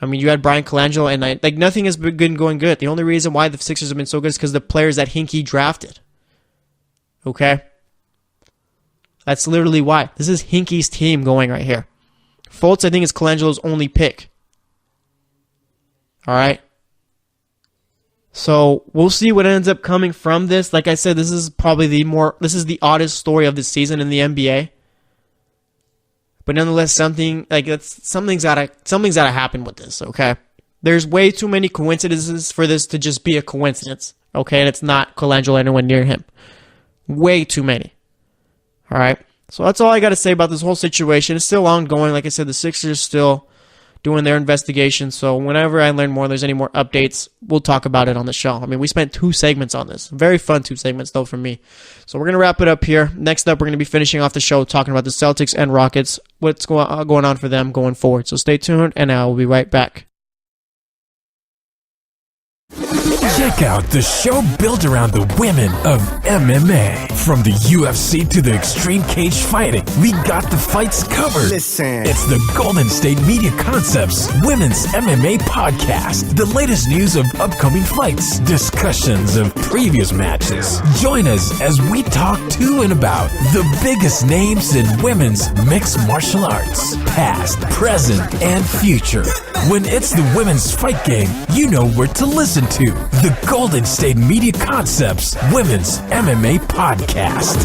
[SPEAKER 2] I mean, you had Bryan Colangelo, and nothing has been going good. The only reason why the Sixers have been so good is because the players that Hinkie drafted. Okay? That's literally why. This is Hinkie's team going right here. Fultz, I think, is Colangelo's only pick. All right? So, we'll see what ends up coming from this. Like I said, this is probably the oddest story of the season in the NBA. But nonetheless, something's gotta happen with this, okay? There's way too many coincidences for this to just be a coincidence, okay? And it's not Colangelo anywhere near him. Way too many. All right? So that's all I got to say about this whole situation. It's still ongoing. Like I said, the Sixers still doing their investigation. So whenever I learn more, there's any more updates, we'll talk about it on the show. I mean, we spent 2 segments on this. Very fun 2 segments, though, for me. So we're going to wrap it up here. Next up, we're going to be finishing off the show talking about the Celtics and Rockets, what's going on for them going forward. So stay tuned, and I will be right back.
[SPEAKER 1] Check out the show built around the women of MMA. From the UFC to the extreme cage fighting, we got the fights covered.
[SPEAKER 4] Listen.
[SPEAKER 1] It's the Golden State Media Concepts Women's MMA Podcast. The latest news of upcoming fights, discussions of previous matches. Join us as we talk to and about the biggest names in women's mixed martial arts, past, present, and future. When it's the women's fight game, you know where to listen to. The Golden State Media Concepts Women's MMA Podcast.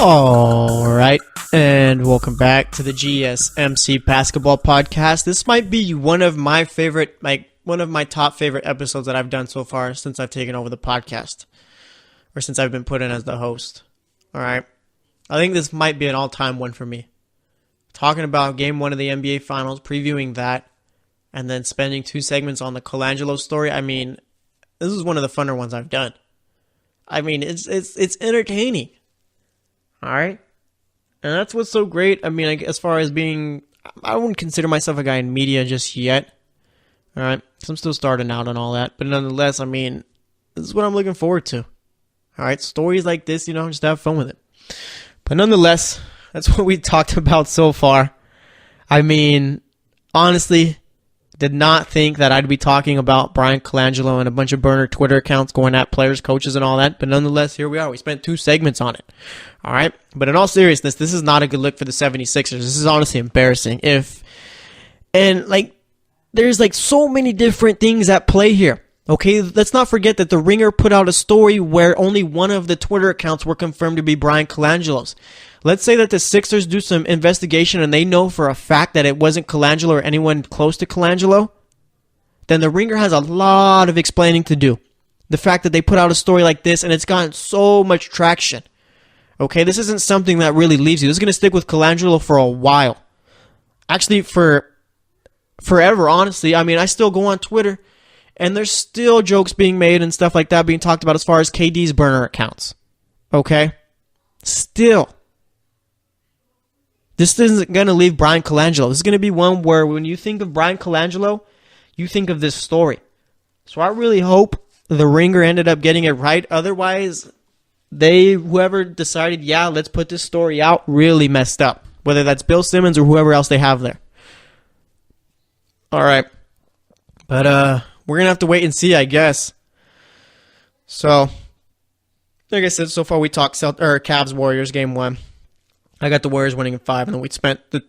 [SPEAKER 2] All right, and welcome back to the GSMC Basketball Podcast. This might be one of my top favorite episodes that I've done so far since I've taken over the podcast, or since I've been put in as the host. All right, I think this might be an all-time one for me. Talking about Game 1 of the NBA Finals, previewing that, and then spending 2 segments on the Colangelo story. I mean, this is one of the funner ones I've done. I mean, it's entertaining. All right. And that's what's so great. I mean, as far as being, I wouldn't consider myself a guy in media just yet. All right. So I'm still starting out and all that. But nonetheless, I mean, this is what I'm looking forward to. All right. Stories like this, just have fun with it. But nonetheless, that's what we talked about so far. I mean, honestly, did not think that I'd be talking about Bryan Colangelo and a bunch of burner Twitter accounts going at players, coaches, and all that. But nonetheless, here we are. We spent 2 segments on it. All right. But in all seriousness, this is not a good look for the 76ers. This is honestly embarrassing. There's so many different things at play here. Okay. Let's not forget that the Ringer put out a story where only one of the Twitter accounts were confirmed to be Bryan Colangelo's. Let's say that the Sixers do some investigation and they know for a fact that it wasn't Colangelo or anyone close to Colangelo, then the Ringer has a lot of explaining to do. The fact that they put out a story like this and it's gotten so much traction. Okay, this isn't something that really leaves you. This is going to stick with Colangelo for a while. Actually, for forever, honestly. I mean, I still go on Twitter and there's still jokes being made and stuff like that being talked about as far as KD's burner accounts. Okay? Still. This isn't going to leave Bryan Colangelo. This is going to be one where when you think of Bryan Colangelo, you think of this story. So I really hope the Ringer ended up getting it right. Otherwise, whoever decided, let's put this story out, really messed up. Whether that's Bill Simmons or whoever else they have there. All right. But we're going to have to wait and see, I guess. So, like I said, so far we talked Cavs Warriors game 1. I got the Warriors winning in 5, and then we spent the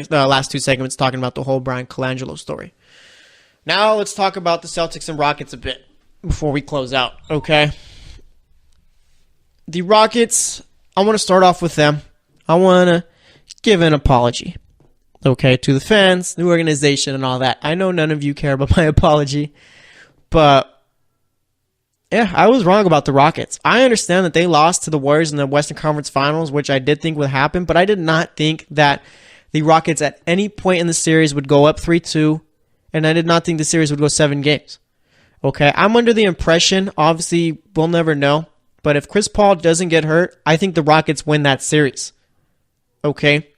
[SPEAKER 2] last 2 segments talking about the whole Bryan Colangelo story. Now let's talk about the Celtics and Rockets a bit before we close out, okay? The Rockets, I want to start off with them. I want to give an apology, okay, to the fans, the organization, and all that. I know none of you care about my apology, but yeah, I was wrong about the Rockets. I understand that they lost to the Warriors in the Western Conference Finals, which I did think would happen, but I did not think that the Rockets at any point in the series would go up 3-2, and I did not think the series would go 7 games. Okay, I'm under the impression, obviously we'll never know, but if Chris Paul doesn't get hurt, I think the Rockets win that series. Okay,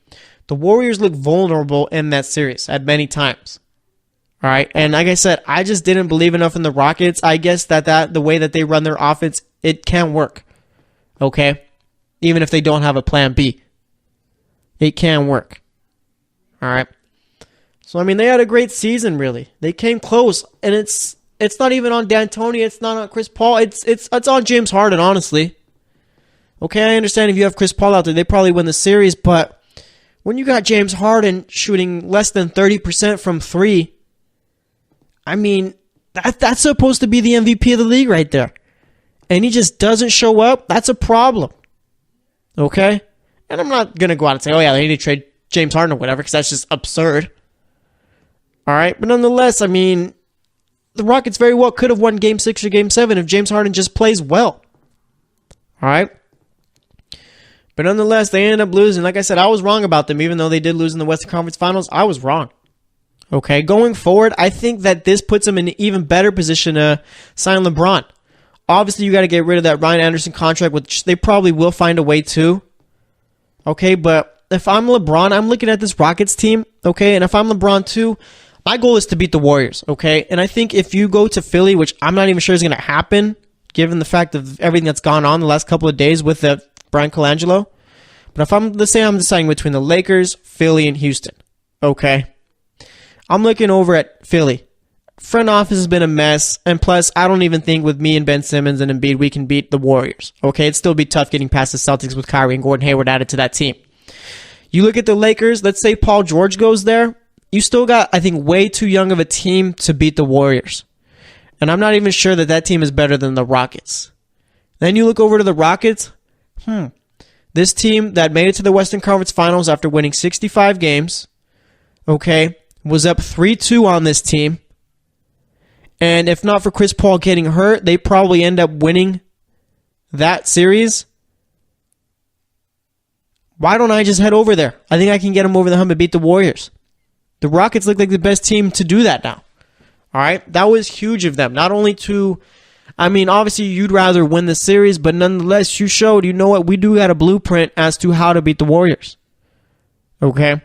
[SPEAKER 2] the Warriors look vulnerable in that series at many times. All right, and like I said, I just didn't believe enough in the Rockets. I guess that the way that they run their offense, it can work. Okay, even if they don't have a plan B, it can work. All right. So I mean, they had a great season. Really, they came close, and it's not even on D'Antoni. It's not on Chris Paul. It's on James Harden. Honestly, okay, I understand if you have Chris Paul out there, they probably win the series. But when you got James Harden shooting less than 30% from 3. I mean, that's supposed to be the MVP of the league right there. And he just doesn't show up. That's a problem. Okay? And I'm not going to go out and say, oh yeah, they need to trade James Harden or whatever, because that's just absurd. All right? But nonetheless, I mean, the Rockets very well could have won Game 6 or Game 7 if James Harden just plays well. All right? But nonetheless, they ended up losing. Like I said, I was wrong about them. Even though they did lose in the Western Conference Finals, I was wrong. Okay, going forward, I think that this puts them in an even better position to sign LeBron. Obviously, you got to get rid of that Ryan Anderson contract, which they probably will find a way to. Okay, but if I'm LeBron, I'm looking at this Rockets team, okay, and if I'm LeBron too, my goal is to beat the Warriors, okay? And I think if you go to Philly, which I'm not even sure is going to happen, given the fact of everything that's gone on the last couple of days with Bryan Colangelo, but if let's say I'm deciding between the Lakers, Philly, and Houston, okay? I'm looking over at Philly. Front office has been a mess, and plus, I don't even think with me and Ben Simmons and Embiid, we can beat the Warriors. Okay, it'd still be tough getting past the Celtics with Kyrie and Gordon Hayward added to that team. You look at the Lakers, let's say Paul George goes there, you still got, I think, way too young of a team to beat the Warriors. And I'm not even sure that team is better than the Rockets. Then you look over to the Rockets, this team that made it to the Western Conference Finals after winning 65 games, okay, was up 3-2 on this team. And if not for Chris Paul getting hurt, they probably end up winning that series. Why don't I just head over there? I think I can get them over the hump and beat the Warriors. The Rockets look like the best team to do that now. All right? That was huge of them. Not only to, I mean, obviously you'd rather win the series, but nonetheless, you showed, you know what, we do got a blueprint as to how to beat the Warriors. Okay?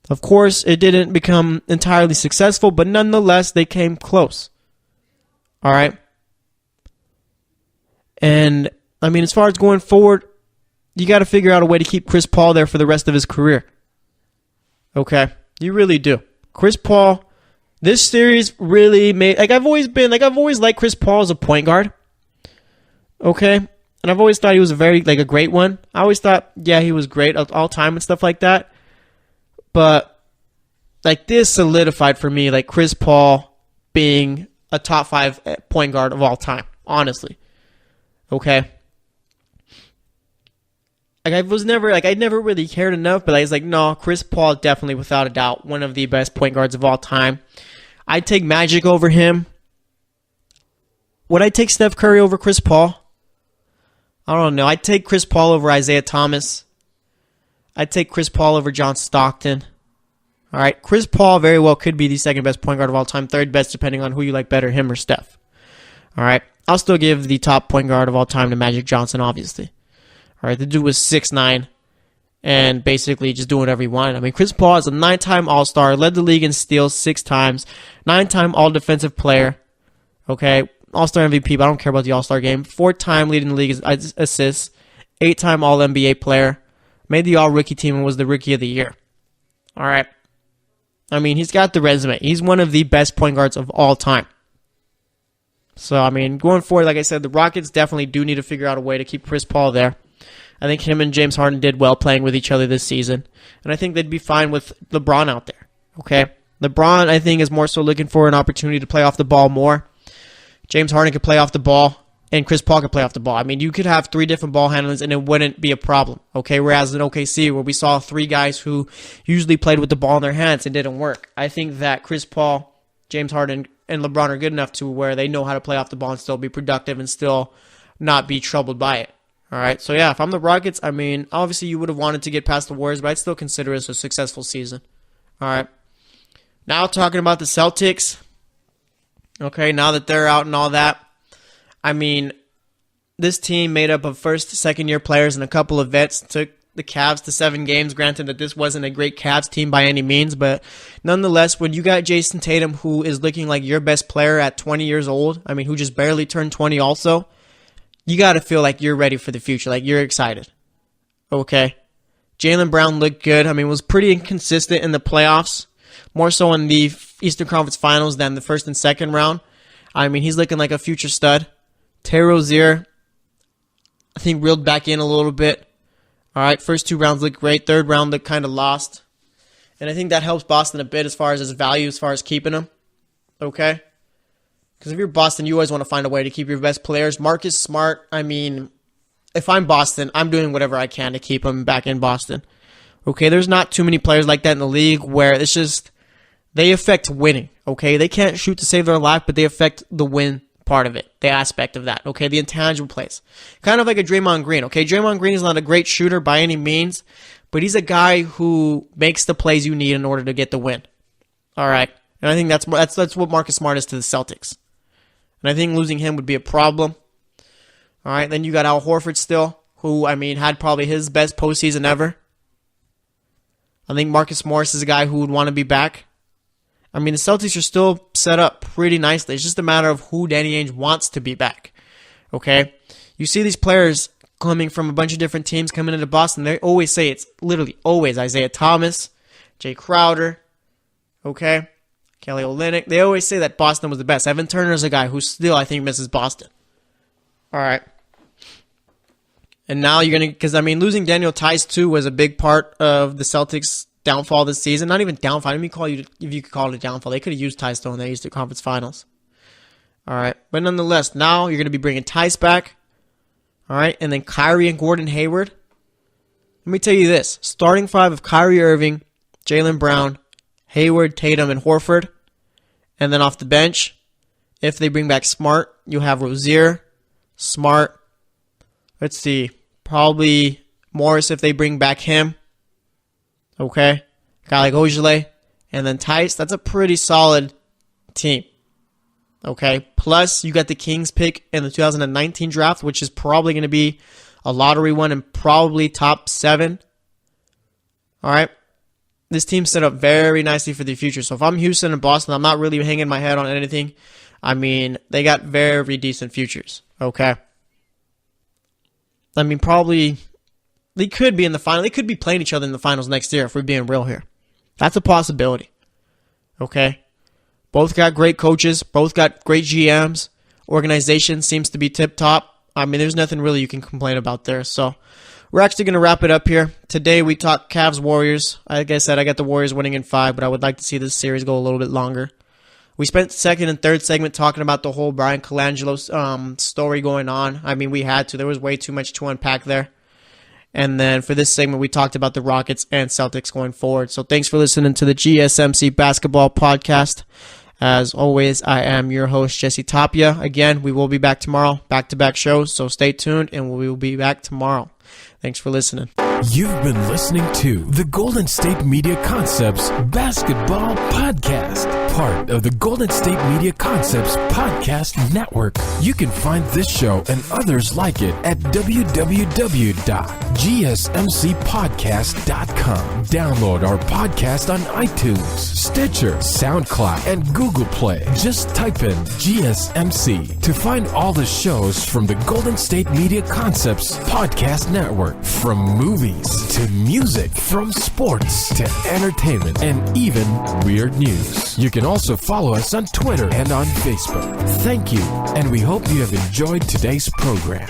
[SPEAKER 2] Of course, it didn't become entirely successful, but nonetheless, they came close. All right? And, I mean, as far as going forward, you got to figure out a way to keep Chris Paul there for the rest of his career. Okay? You really do. Chris Paul, this series really made, I've always liked Chris Paul as a point guard. Okay? And I've always thought he was a great one. I always thought, yeah, he was great all time and stuff like that. But, this solidified for me, Chris Paul being a top 5 point guard of all time, honestly. Okay? I never really cared enough, but I was no, Chris Paul definitely, without a doubt, one of the best point guards of all time. I'd take Magic over him. Would I take Steph Curry over Chris Paul? I don't know. I'd take Chris Paul over Isaiah Thomas. I'd take Chris Paul over John Stockton. All right, Chris Paul very well could be the second best point guard of all time, third best depending on who you like better, him or Steph. All right, I'll still give the top point guard of all time to Magic Johnson, obviously. All right, the dude was 6'9", and basically just doing whatever he wanted. I mean, Chris Paul is a 9-time All-Star, led the league in steals 6 times, 9-time All-Defensive Player. Okay, All-Star MVP, but I don't care about the All-Star game. 4-time leading the league in assists, 8-time All-NBA player. Made the All-Rookie team and was the Rookie of the Year. All right. I mean, he's got the resume. He's one of the best point guards of all time. So, I mean, going forward, like I said, the Rockets definitely do need to figure out a way to keep Chris Paul there. I think him and James Harden did well playing with each other this season. And I think they'd be fine with LeBron out there. Okay? LeBron, I think, is more so looking for an opportunity to play off the ball more. James Harden could play off the ball, and Chris Paul could play off the ball. I mean, you could have 3 different ball handlers, and it wouldn't be a problem. Okay? Whereas in OKC, where we saw 3 guys who usually played with the ball in their hands, it didn't work. I think that Chris Paul, James Harden, and LeBron are good enough to where they know how to play off the ball and still be productive and still not be troubled by it. All right, so yeah, if I'm the Rockets, I mean, obviously you would have wanted to get past the Warriors, but I'd still consider it a successful season. All right, now talking about the Celtics. Okay, now that they're out and all that, I mean, this team made up of first, second-year players and a couple of vets took the Cavs to 7 games. Granted that this wasn't a great Cavs team by any means, but nonetheless, when you got Jason Tatum, who is looking like your best player at 20 years old, I mean, who just barely turned 20 also, you got to feel like you're ready for the future, like you're excited. Okay. Jaylen Brown looked good. I mean, was pretty inconsistent in the playoffs, more so in the Eastern Conference Finals than the first and second round. I mean, he's looking like a future stud. Terry Rozier, I think, reeled back in a little bit. All right, first 2 rounds looked great. Third round looked kind of lost. And I think that helps Boston a bit as far as his value, as far as keeping him. Okay? Because if you're Boston, you always want to find a way to keep your best players. Marcus Smart, I mean, if I'm Boston, I'm doing whatever I can to keep him back in Boston. Okay, there's not too many players like that in the league where it's just, they affect winning. Okay, they can't shoot to save their life, but they affect the win part of it, the aspect of that. Okay, the intangible plays. Kind of like a Draymond Green. Okay, Draymond Green is not a great shooter by any means, but he's a guy who makes the plays you need in order to get the win. All right, and I think that's what Marcus Smart is to the Celtics. And I think losing him would be a problem. All right, then you got Al Horford still, who, I mean, had probably his best postseason ever. I think Marcus Morris is a guy who would want to be back. I mean, the Celtics are still set up pretty nicely. It's just a matter of who Danny Ainge wants to be back. Okay? You see these players coming from a bunch of different teams coming into Boston. They always say, it's literally always Isaiah Thomas, Jay Crowder, okay? Kelly Olynyk. They always say that Boston was the best. Evan Turner is a guy who still, I think, misses Boston. All right. And now you're going to, because, I mean, losing Daniel Tice, too, was a big part of the Celtics' downfall this season. Not even downfall. I mean, if you could call it a downfall. They could have used Tice, though, in the Eastern Conference Finals. All right. But nonetheless, now you're going to be bringing Tice back. All right. And then Kyrie and Gordon Hayward. Let me tell you this. Starting 5 of Kyrie Irving, Jaylen Brown, Hayward, Tatum, and Horford. And then off the bench, if they bring back Smart, you have Rozier, Smart. Let's see. Probably Morris if they bring back him. Okay. Guy like Ojale. And then Tice. That's a pretty solid team. Okay. Plus, you got the Kings pick in the 2019 draft, which is probably going to be a lottery one and probably top 7. All right. This team's set up very nicely for the future. So if I'm Houston and Boston, I'm not really hanging my head on anything. I mean, they got very decent futures. Okay. I mean, probably they could be in the final. They could be playing each other in the finals next year if we're being real here. That's a possibility. Okay. Both got great coaches. Both got great GMs. Organization seems to be tip-top. I mean, there's nothing really you can complain about there. So we're actually going to wrap it up here. Today we talked Cavs-Warriors. Like I said, I got the Warriors winning in 5, but I would like to see this series go a little bit longer. We spent second and third segment talking about the whole Bryan Colangelo story going on. I mean, we had to. There was way too much to unpack there. And then for this segment, we talked about the Rockets and Celtics going forward. So thanks for listening to the GSMC Basketball Podcast. As always, I am your host, Jesse Tapia. Again, we will be back tomorrow, back-to-back shows, so stay tuned, and we will be back tomorrow. Thanks for listening.
[SPEAKER 1] You've been listening to the Golden State Media Concepts Basketball Podcast, part of the Golden State Media Concepts Podcast Network. You can find this show and others like it at www.gsmcpodcast.com. Download our podcast on iTunes, Stitcher, SoundCloud, and Google Play. Just type in GSMC to find all the shows from the Golden State Media Concepts Podcast Network, from movies to music, from sports to entertainment, and even weird news. You can also follow us on Twitter and on Facebook. Thank you, and we hope you have enjoyed today's program.